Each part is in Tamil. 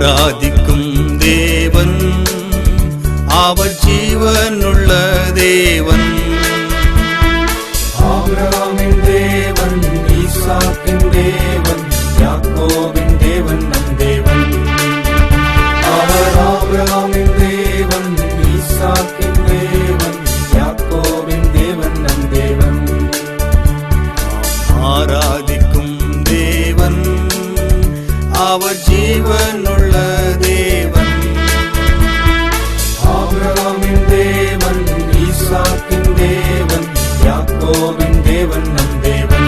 ஆராதிக்கும் தேவன் அவர் ஜீவனுள்ள தேவன். ஆபிரகாமின் தேவன், ஈசாக்கின் தேவன், யாக்கோபின் தேவன் நம் தேவன். அவர் ஆபிரகாமின் தேவன், ஈசாக்கின் தேவன், யாக்கோபின் தேவன் நம் தேவன். ஆராதிக்கும் தேவன் அவர் ஜீவனுள்ள தேவன். ஆபிரகாமின் தேவன், ஈசாக்கின் தேவன், யாக்கோபின் தேவன் நம் தேவன்.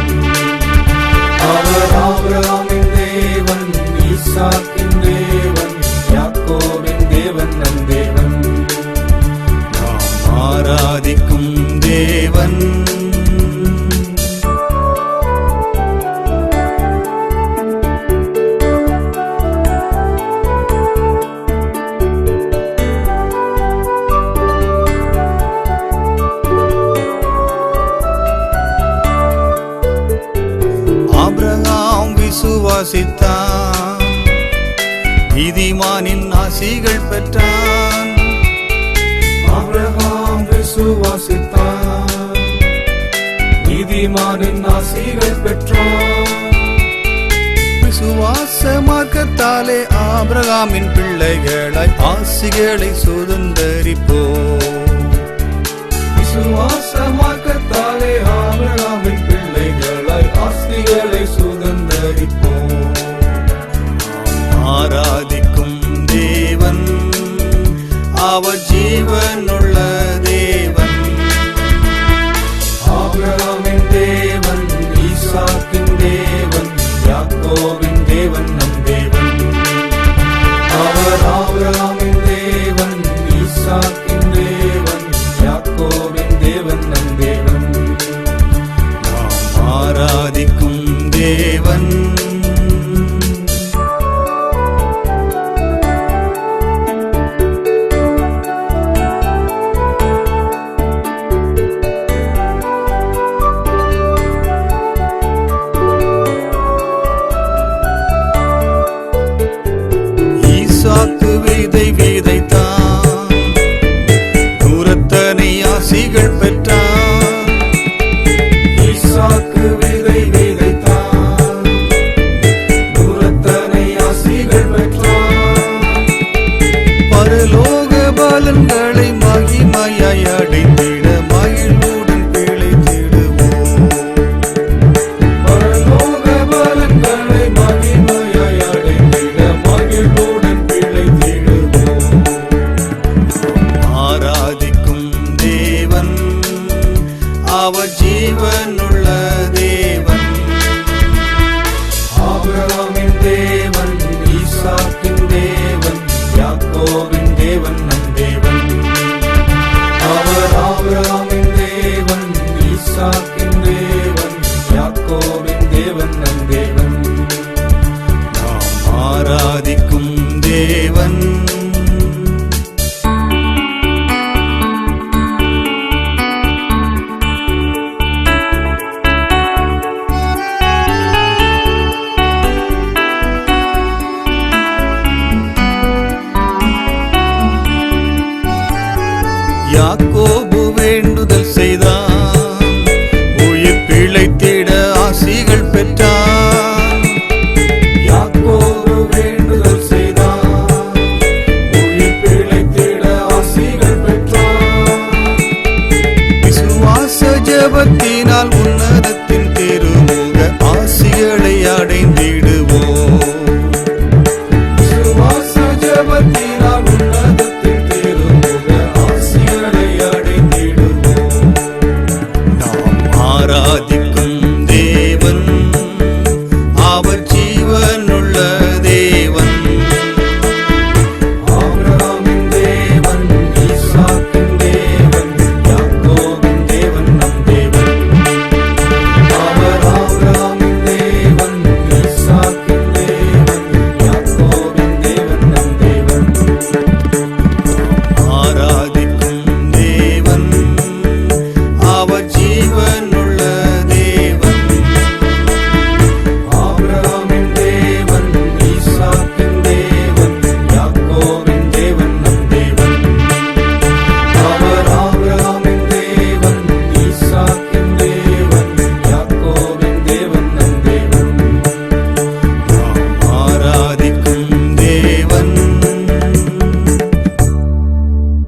அவர் ஆபிரகாமின் தேவன், ஈசாக்கின் தேவன், யாக்கோபின் தேவன் நம் தேவன். ஆராதிக்கும் தேவன். ஆபிரகாம் விசுவாசித்தான், நீதிமானின் ஆசிகள் பெற்றான். ஆபிரகாம் விசுவாசித்தான், நீதிமானின் ஆசிகள் பெற்றான். விசுவாச மார்க்கத்தாலே ஆபிரகாமின் பிள்ளைகளாய் ஆசிகளை சுதந்தரிப்போம். விசுவாச மார்க்கத்தாலே ஆபிரகாமின் பிள்ளைகளாய் ஆஸ்திகளை சுதந்தரிப்போம். ஆராதிக்கும் தேவன் அவர் ஜீவனுள்ள தேவன். ஆபிரகாமின் தேவன், ஈசாக்கின் தேவன், யாக்கோபின் தேவன் நம் தேவன். அவர் ஆபிரகாமின் தேவன், ஈசாக்கின் தேவன், யாக்கோபின் தேவன் நம் தேவன். ஆராதிக்கும் தேவன். ஈசாக்கு விதை விதைத்த